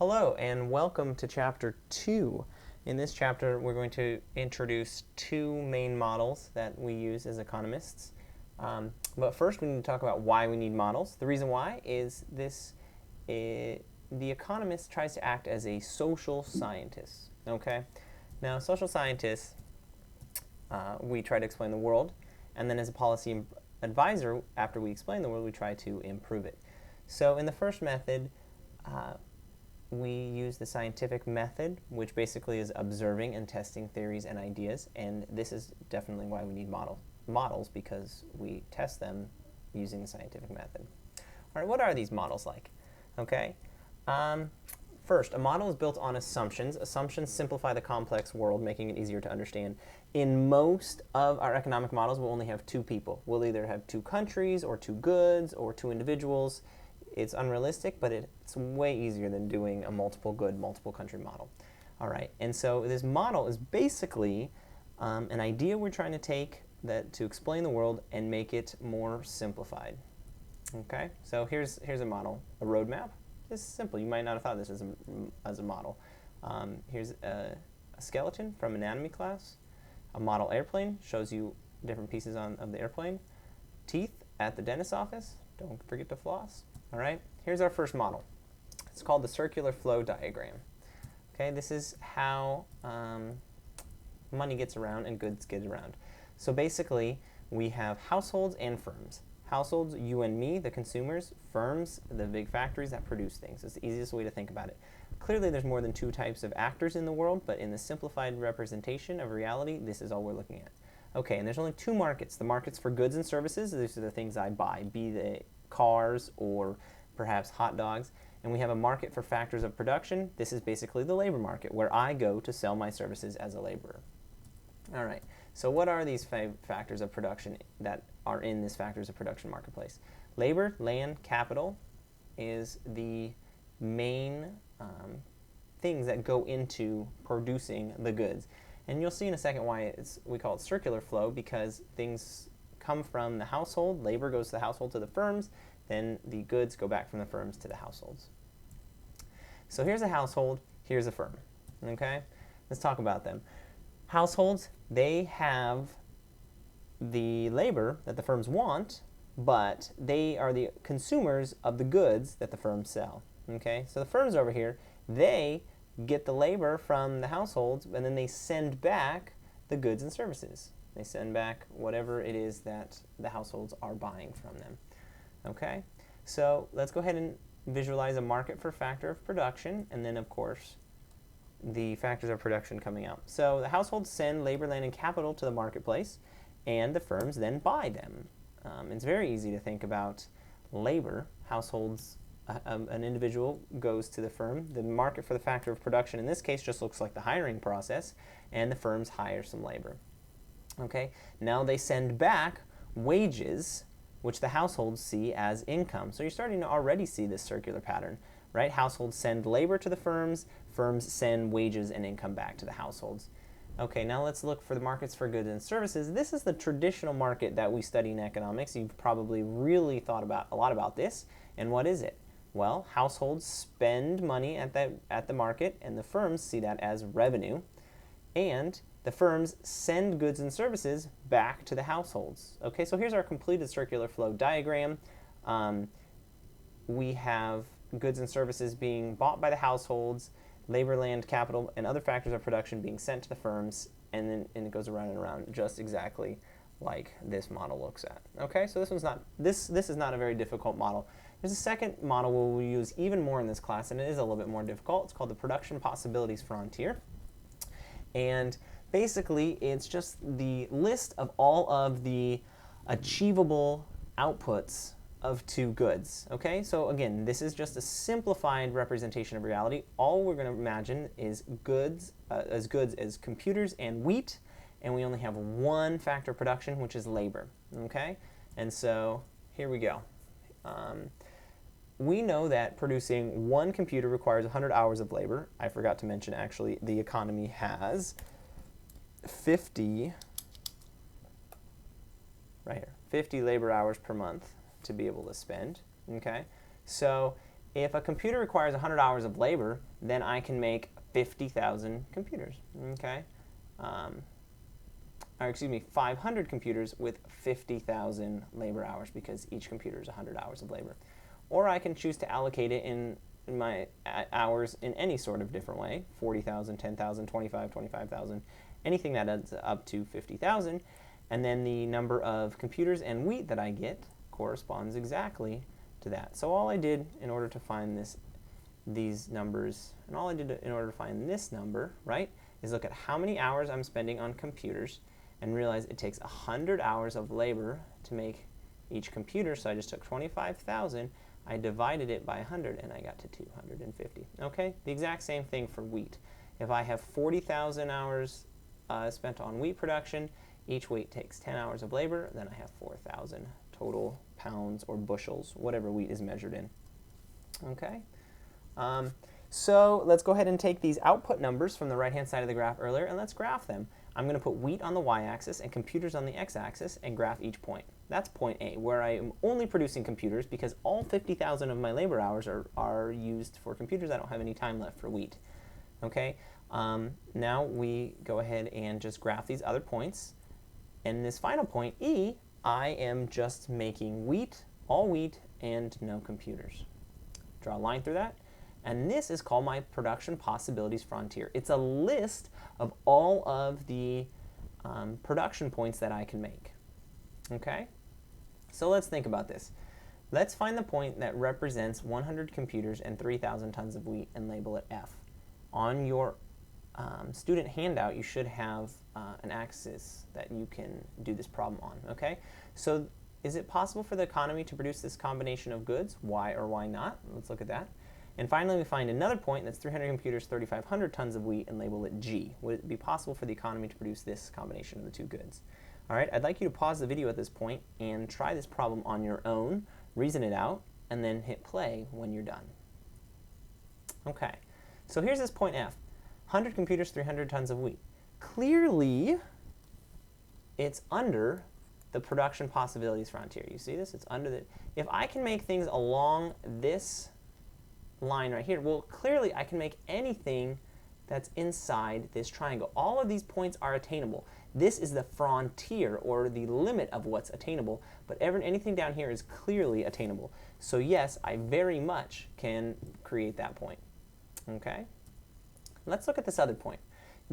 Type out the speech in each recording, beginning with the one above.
Hello and welcome to Chapter 2. In this chapter, we're going to introduce two main models that we use as economists. But first, we need to talk about why we need models. The reason why is the economist tries to act as a social scientist. Okay? Now, social scientists, we try to explain the world, and then as a policy advisor, after we explain the world, we try to improve it. So in the first method, we use the scientific method, which basically is observing and testing theories and ideas, and this is definitely why we need models, because we test them using the scientific method. All right, what are these models like? Okay, first, a model is built on assumptions. Assumptions simplify the complex world, making it easier to understand. In most of our economic models, we'll only have two people. We'll either have two countries, or two goods, or two individuals. It's unrealistic, but it's way easier than doing a multiple good, multiple country model. All right, and so this model is basically an idea we're trying to take to explain the world and make it more simplified. Okay, so here's a model, a roadmap. This is simple. You might not have thought of this as a model. Here's a skeleton from anatomy class. A model airplane shows you different pieces of the airplane. Teeth at the dentist's office. Don't forget to floss. All right, here's our first model. It's called the circular flow diagram. Okay, this is how money gets around and goods get around. So basically, we have households and firms. Households, you and me, the consumers. Firms, the big factories that produce things. It's the easiest way to think about it. Clearly, there's more than two types of actors in the world, but in the simplified representation of reality, this is all we're looking at. Okay, and there's only two markets. The markets for goods and services, these are the things I buy, be they cars or perhaps hot dogs. And we have a market for factors of production. This is basically the labor market, where I go to sell my services as a laborer. All right, so what are these factors of production that are in this factors of production marketplace? Labor, land, capital is the main things that go into producing the goods. And you'll see in a second why we call it circular flow, because things come from the household, labor goes to the household to the firms, then the goods go back from the firms to the households. So here's a household, here's a firm. Okay, let's talk about them. Households, they have the labor that the firms want, but they are the consumers of the goods that the firms sell. Okay, so the firms over here, they get the labor from the households, and then they send back the goods and services. They send back whatever it is that the households are buying from them. Okay, so let's go ahead and visualize a market for factor of production, and then of course the factors of production coming out. So the households send labor, land, and capital to the marketplace, and the firms then buy them. It's very easy to think about labor. Households, an individual goes to the firm. The market for the factor of production in this case just looks like the hiring process, and the firms hire some labor. Okay, now they send back wages, which the households see as income. So you're starting to already see this circular pattern, right? Households send labor to the firms, firms send wages and income back to the households. Okay, now let's look for the markets for goods and services. This is the traditional market that we study in economics. You've probably really thought a lot about this. And what is it? Well, households spend money at the market, and the firms see that as revenue. And the firms send goods and services back to the households. Okay, so here's our completed circular flow diagram. We have goods and services being bought by the households, labor, land, capital, and other factors of production being sent to the firms, and it goes around and around just exactly like this model looks at. Okay, so this is not a very difficult model. There's a second model we'll use even more in this class, and it is a little bit more difficult. It's called the production possibilities frontier. And basically, it's just the list of all of the achievable outputs of two goods. Okay, so again, this is just a simplified representation of reality. All we're going to imagine is goods as computers and wheat, and we only have one factor of production, which is labor. Okay, and so here we go. We know that producing one computer requires 100 hours of labor. I forgot to mention, actually, the economy has 50 labor hours per month to be able to spend. Okay, so if a computer requires 100 hours of labor, then I can make 50,000 computers, okay? Or excuse me, 500 computers with 50,000 labor hours because each computer is 100 hours of labor. Or I can choose to allocate it in my hours in any sort of different way, 40,000, 10,000, 25,000, anything that adds up to 50,000. And then the number of computers and wheat that I get corresponds exactly to that. So all I did in order to find these numbers, and all I did in order to find this number, right, is look at how many hours I'm spending on computers and realize it takes 100 hours of labor to make each computer. So I just took 25,000, I divided it by 100, and I got to 250. Okay, the exact same thing for wheat. If I have 40,000 hours spent on wheat production, each wheat takes 10 hours of labor, then I have 4,000 total pounds or bushels, whatever wheat is measured in. Okay, so let's go ahead and take these output numbers from the right-hand side of the graph earlier, and let's graph them. I'm going to put wheat on the y-axis and computers on the x-axis and graph each point. That's point A, where I am only producing computers because all 50,000 of my labor hours are used for computers. I don't have any time left for wheat. Okay, now we go ahead and just graph these other points. And this final point, E, I am just making wheat, all wheat, and no computers. Draw a line through that. And this is called my production possibilities frontier. It's a list of all of the production points that I can make. Okay? So let's think about this. Let's find the point that represents 100 computers and 3,000 tons of wheat and label it F. On your student handout, you should have an axis that you can do this problem on. Okay? So is it possible for the economy to produce this combination of goods? Why or why not? Let's look at that. And finally, we find another point that's 300 computers, 3,500 tons of wheat, and label it G. Would it be possible for the economy to produce this combination of the two goods? All right, I'd like you to pause the video at this point and try this problem on your own, reason it out, and then hit play when you're done. Okay, so here's this point F. 100 computers, 300 tons of wheat. Clearly, it's under the production possibilities frontier. You see this? It's under the... If I can make things along this line right here, well, clearly I can make anything that's inside this triangle. All of these points are attainable. This is the frontier, or the limit of what's attainable, but anything down here is clearly attainable. So yes, I very much can create that point. Okay? Let's look at this other point,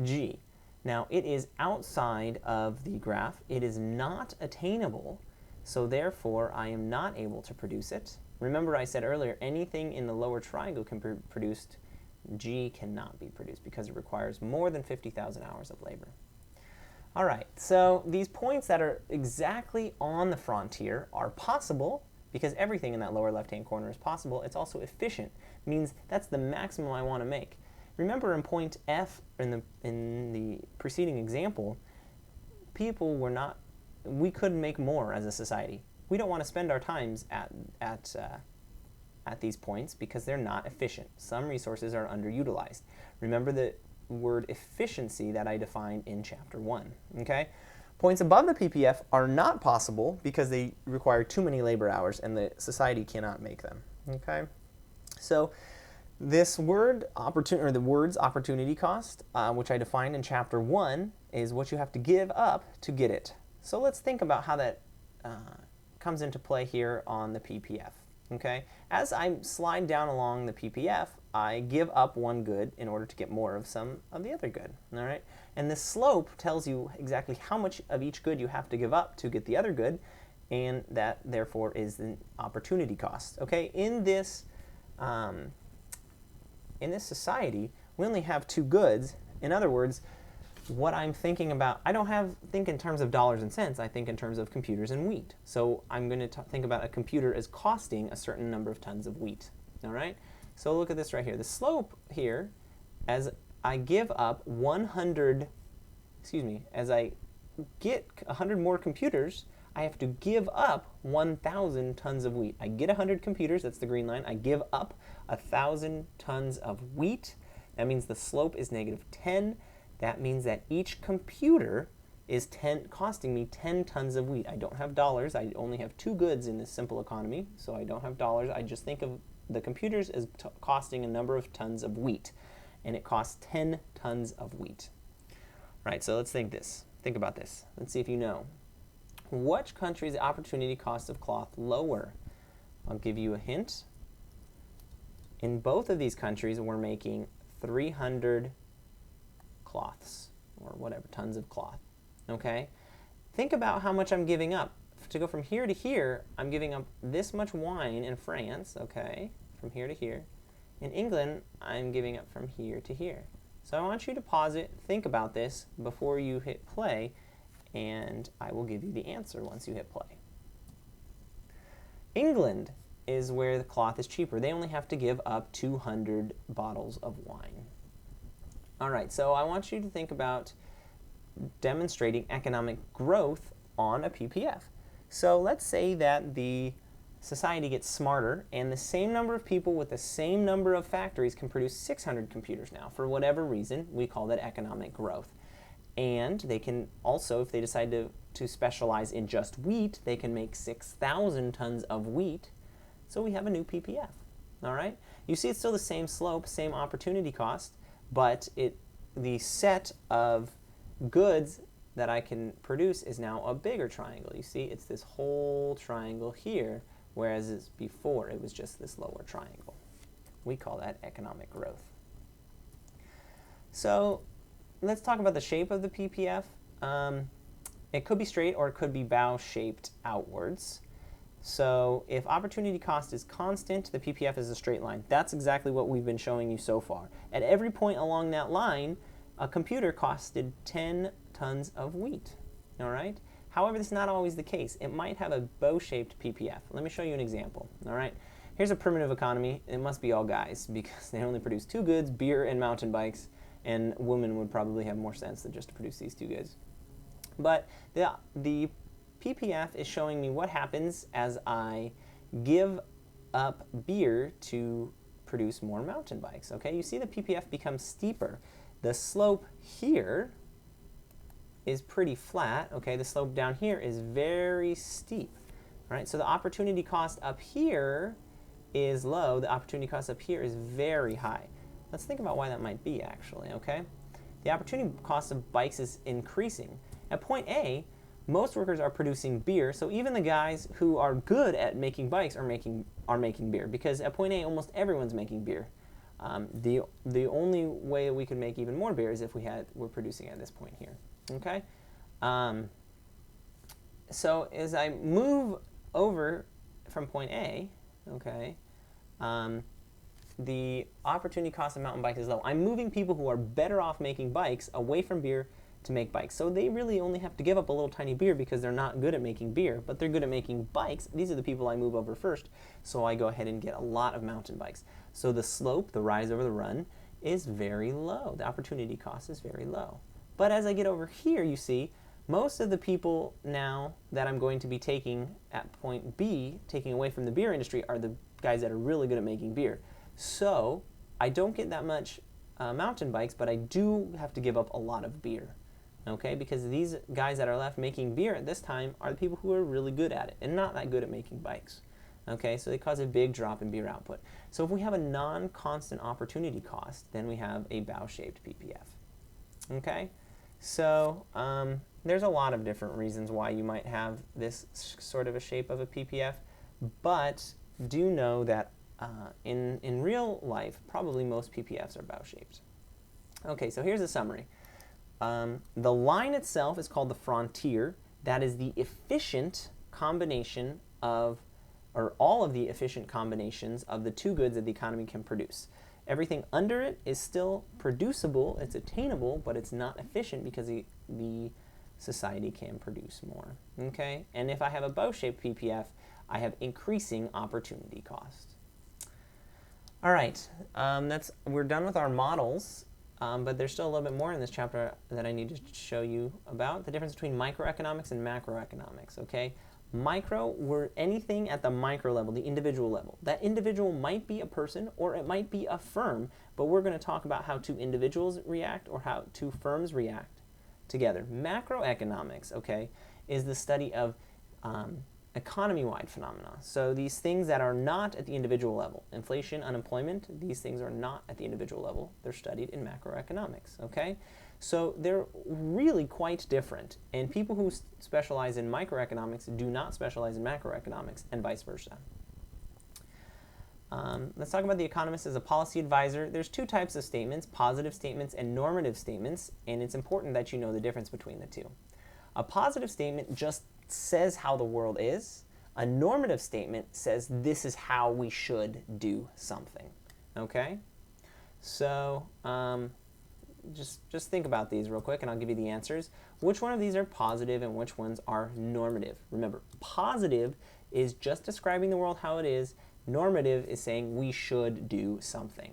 G. Now, it is outside of the graph. It is not attainable, so therefore I am not able to produce it. Remember I said earlier, anything in the lower triangle can be produced. G cannot be produced because it requires more than 50,000 hours of labor. All right, so these points that are exactly on the frontier are possible because everything in that lower left-hand corner is possible. It's also efficient, means that's the maximum I want to make. Remember in point F in the preceding example, we couldn't make more as a society. We don't want to spend our times at these points because they're not efficient. Some resources are underutilized. Remember the word efficiency that I defined in chapter 1. Okay? Points above the PPF are not possible because they require too many labor hours and the society cannot make them. Okay? So this word the words opportunity cost, which I defined in chapter 1, is what you have to give up to get it. So let's think about how that comes into play here on the PPF. Okay? As I slide down along the PPF, I give up one good in order to get more of some of the other good. All right? And the slope tells you exactly how much of each good you have to give up to get the other good, and that therefore is the opportunity cost. Okay? In this society, we only have two goods. In other words, what I'm thinking about, I don't think in terms of dollars and cents, I think in terms of computers and wheat. So I'm going to think about a computer as costing a certain number of tons of wheat. All right? So look at this right here. The slope here, as I give up as I get 100 more computers, I have to give up 1,000 tons of wheat. I get 100 computers, that's the green line. I give up 1,000 tons of wheat. That means the slope is -10. That means that each computer is costing me 10 tons of wheat. I don't have dollars. I only have two goods in this simple economy, so I don't have dollars. I just think of the computers is costing a number of tons of wheat, and it costs 10 tons of wheat. All right, so let's think about this. Let's see if you know. Which country's opportunity cost of cloth lower? I'll give you a hint. In both of these countries, we're making 300 cloths, or whatever, tons of cloth, okay? Think about how much I'm giving up. To go from here to here, I'm giving up this much wine in France, okay, from here to here. In England, I'm giving up from here to here. So I want you to pause it, think about this before you hit play, and I will give you the answer once you hit play. England is where the cloth is cheaper. They only have to give up 200 bottles of wine. All right, so I want you to think about demonstrating economic growth on a PPF. So let's say that the society gets smarter and the same number of people with the same number of factories can produce 600 computers now. For whatever reason, we call that economic growth. And they can also, if they decide to specialize in just wheat, they can make 6,000 tons of wheat. So we have a new PPF, all right? You see it's still the same slope, same opportunity cost, but the set of goods that I can produce is now a bigger triangle. You see, it's this whole triangle here, whereas before it was just this lower triangle. We call that economic growth. So let's talk about the shape of the PPF. It could be straight or it could be bow-shaped outwards. So if opportunity cost is constant, the PPF is a straight line. That's exactly what we've been showing you so far. At every point along that line, a computer costed 10 tons of wheat, all right? However, this is not always the case. It might have a bow-shaped PPF. Let me show you an example, all right? Here's a primitive economy. It must be all guys because they only produce two goods, beer and mountain bikes, and women would probably have more sense than just to produce these two goods. But the PPF is showing me what happens as I give up beer to produce more mountain bikes, okay? You see the PPF becomes steeper. The slope here is pretty flat, okay? The slope down here is very steep, right? So the opportunity cost up here is low. The opportunity cost up here is very high. Let's think about why that might be, actually, okay? The opportunity cost of bikes is increasing. At point A, most workers are producing beer, so even the guys who are good at making bikes are making beer, because at point A, almost everyone's making beer. The only way we could make even more beer is if we're producing at this point here, okay? So as I move over from point A, okay, the opportunity cost of mountain bike is low. I'm moving people who are better off making bikes away from beer to make bikes. So they really only have to give up a little tiny beer because they're not good at making beer, but they're good at making bikes. These are the people I move over first, so I go ahead and get a lot of mountain bikes. So the slope, the rise over the run, is very low. The opportunity cost is very low. But as I get over here, you see, most of the people now that I'm going to be taking at point B, taking away from the beer industry, are the guys that are really good at making beer. So I don't get that much mountain bikes, but I do have to give up a lot of beer. Okay, because these guys that are left making beer at this time are the people who are really good at it and not that good at making bikes. Okay, so they cause a big drop in beer output. So if we have a non-constant opportunity cost, then we have a bow-shaped PPF. Okay, so there's a lot of different reasons why you might have this sort of a shape of a PPF, but do know that in real life, probably most PPFs are bow-shaped. Okay, so here's a summary. The line itself is called the frontier. That is the efficient combination of, or all of the efficient combinations of the two goods that the economy can produce. Everything under it is still producible, it's attainable, but it's not efficient because the society can produce more. Okay? And if I have a bow-shaped PPF, I have increasing opportunity cost. All right, we're done with our models. But there's still a little bit more in this chapter that I need to show you about, the difference between microeconomics and macroeconomics, okay? Micro, we're anything at the micro level, the individual level. That individual might be a person or it might be a firm, but we're going to talk about how two individuals react or how two firms react together. Macroeconomics, okay, is the study of economy-wide phenomena. So these things that are not at the individual level, inflation, unemployment, these things are not at the individual level. They're studied in macroeconomics, okay? So they're really quite different. And people who specialize in microeconomics do not specialize in macroeconomics, and vice versa. Let's talk about the economist as a policy advisor. There's two types of statements, positive statements and normative statements, and it's important that you know the difference between the two. A positive statement just says how the world is. A normative statement says this is how we should do something. Okay? So just think about these real quick and I'll give you the answers. Which one of these are positive and which ones are normative? Remember, positive is just describing the world how it is. Normative is saying we should do something.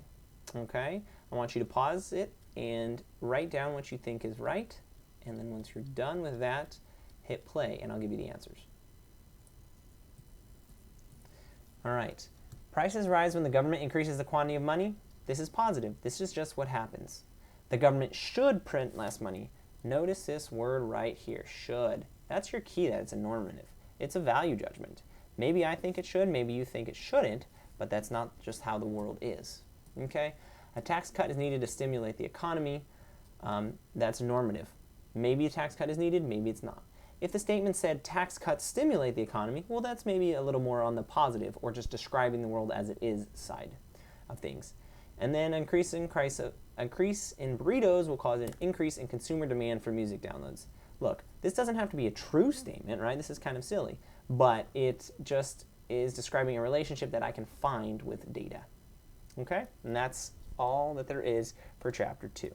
Okay? I want you to pause it and write down what you think is right. And then once you're done with that, hit play and I'll give you the answers. All right. Prices rise when the government increases the quantity of money. This is positive. This is just what happens. The government should print less money. Notice this word right here, should. That's your key that it's a normative. It's a value judgment. Maybe I think it should, maybe you think it shouldn't, but that's not just how the world is. Okay? A tax cut is needed to stimulate the economy. That's normative. Maybe a tax cut is needed, maybe it's not. If the statement said tax cuts stimulate the economy, well, that's maybe a little more on the positive or just describing the world as it is side of things. And then increase in burritos will cause an increase in consumer demand for music downloads. Look, this doesn't have to be a true statement, right? This is kind of silly, but it just is describing a relationship that I can find with data. Okay? And that's all that there is for Chapter 2.